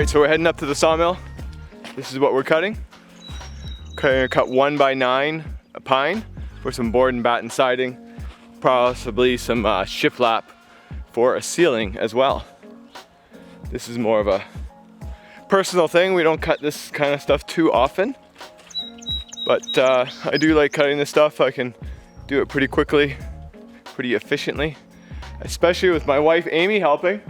Alright, so we're heading up to the sawmill. This is what we're cutting. We're gonna cut 1x9 a pine for some board and batten siding, possibly some shiplap for a ceiling as well. This is more of a personal thing. We don't cut this kind of stuff too often, but I do like cutting this stuff. I can do it pretty quickly, pretty efficiently, especially with my wife Aimee helping.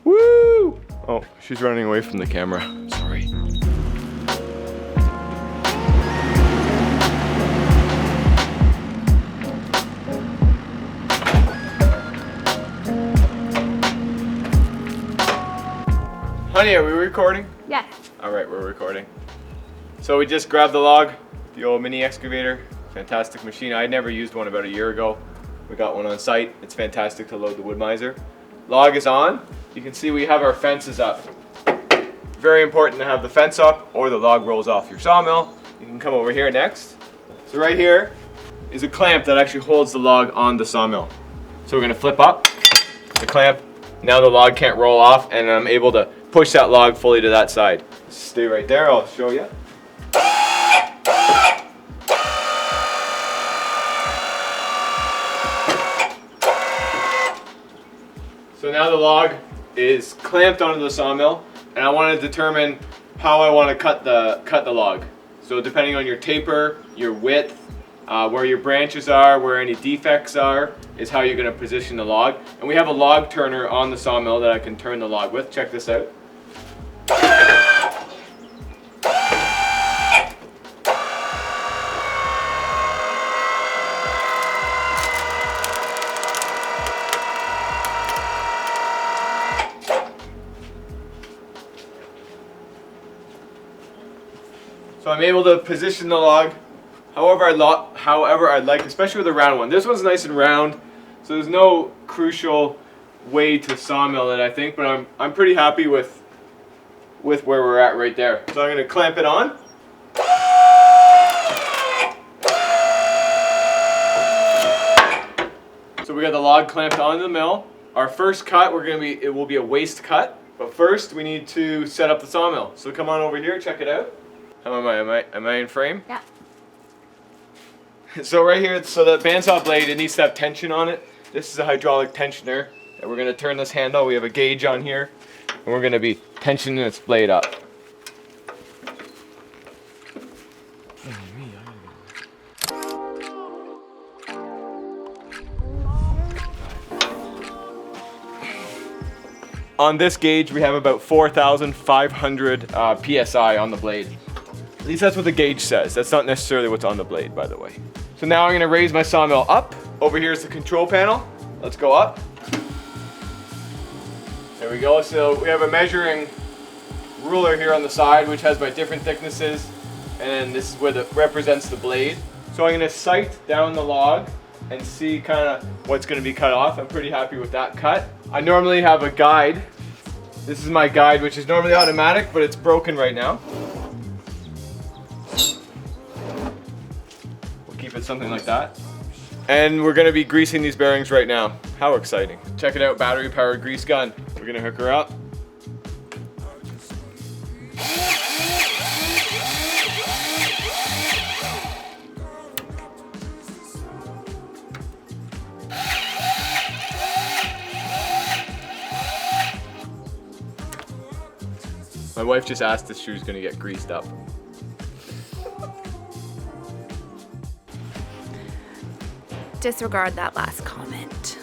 Woo! Oh, she's running away from the camera. Sorry. Honey, are we recording? Yes. Alright, we're recording. So we just grabbed the log, the old mini excavator. Fantastic machine. I never used one about a year ago. We got one on site. It's fantastic to load the Woodmizer. Log is on. You can see we have our fences up. Very important to have the fence up or the log rolls off your sawmill. You can come over here next. So right here is a clamp that actually holds the log on the sawmill. So we're going to flip up the clamp. Now the log can't roll off and I'm able to push that log fully to that side. Stay right there, I'll show you. So now the log is clamped onto the sawmill, and I want to determine how I want to cut the log. So depending on your taper, your width, where your branches are, where any defects are, is how you're going to position the log. And we have a log turner on the sawmill that I can turn the log with. Check this out. So I'm able to position the log however I'd like, especially with a round one. This one's nice and round, so there's no crucial way to sawmill it, I think, but I'm pretty happy with where we're at right there. So I'm going to clamp it on. So we got the log clamped onto the mill. Our first cut, it will be a waste cut, but first we need to set up the sawmill. So come on over here, check it out. How am I? Am I in frame? Yeah. So right here, so the bandsaw blade, it needs to have tension on it. This is a hydraulic tensioner. And we're going to turn this handle. We have a gauge on here. And we're going to be tensioning this blade up. On this gauge, we have about 4,500 PSI on the blade. At least that's what the gauge says. That's not necessarily what's on the blade, by the way. So now I'm going to raise my sawmill up. Over here is the control panel. Let's go up. There we go. So we have a measuring ruler here on the side, which has my different thicknesses. And this is where it represents the blade. So I'm going to sight down the log and see kind of what's going to be cut off. I'm pretty happy with that cut. I normally have a guide. This is my guide, which is normally automatic, but it's broken right now. Keep it something like that. And we're going to be greasing these bearings right now. How exciting. Check it out, battery powered grease gun. We're going to hook her up. My wife just asked if she was going to get greased up. Disregard that last comment.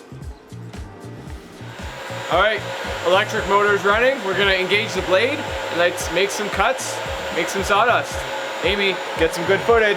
All right, electric motor's running. We're gonna engage the blade and let's make some cuts, make some sawdust. Aimee, get some good footage.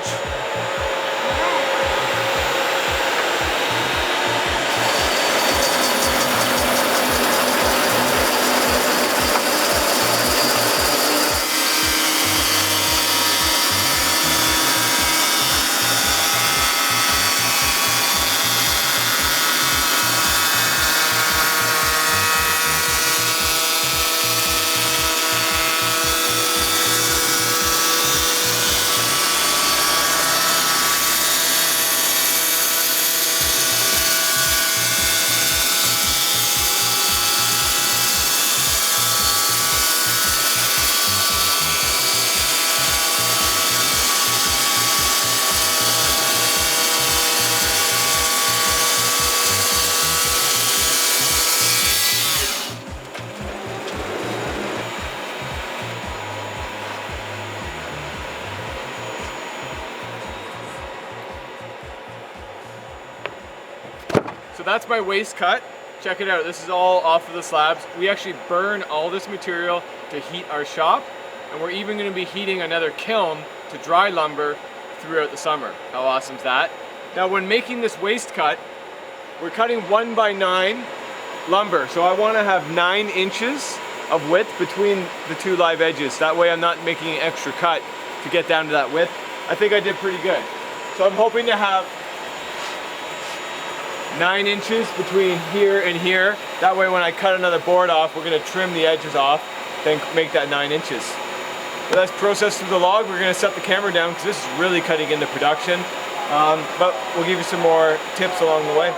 So that's my waste cut. Check it out, this is all off of the slabs. We actually burn all this material to heat our shop, and we're even going to be heating another kiln to dry lumber throughout the summer. How awesome is that? Now when making this waste cut, we're cutting 1x9 lumber. So I want to have 9 inches of width between the 2 live edges. That way I'm not making an extra cut to get down to that width. I think I did pretty good. So I'm hoping to have 9 inches between here and here. That way when I cut another board off, we're going to trim the edges off, then make that 9 inches. So that's processed through the log. We're going to set the camera down because this is really cutting into production. But we'll give you some more tips along the way.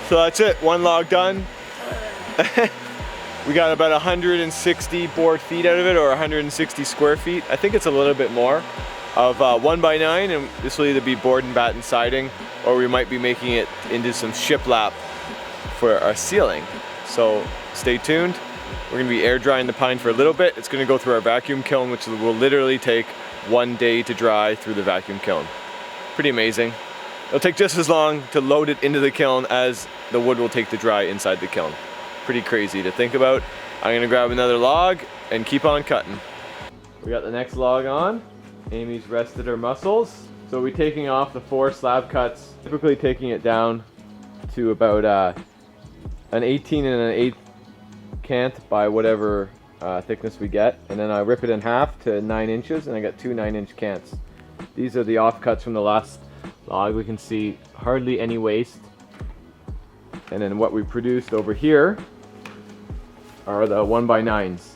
So that's it, one log done. We got about 160 board feet out of it, or 160 square feet. I think it's a little bit more of 1x9, and this will either be board and batten siding, or we might be making it into some shiplap for our ceiling. So stay tuned. We're gonna be air drying the pine for a little bit. It's gonna go through our vacuum kiln, which will literally take 1 day to dry through the vacuum kiln. Pretty amazing. It'll take just as long to load it into the kiln as the wood will take to dry inside the kiln. Pretty crazy to think about. I'm gonna grab another log and keep on cutting. We got the next log on. Aimee's rested her muscles. So we're taking off the 4 slab cuts, typically taking it down to about an 18 and an 8 cant by whatever thickness we get. And then I rip it in half to 9 inches, and I got 2 9-inch cants. These are the offcuts from the last log. We can see hardly any waste. And then what we produced over here are the 1x9s.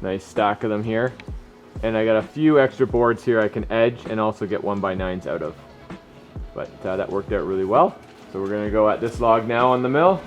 Nice stack of them here. And I got a few extra boards here I can edge and also get 1x9s out of. But that worked out really well. So we're gonna go at this log now on the mill.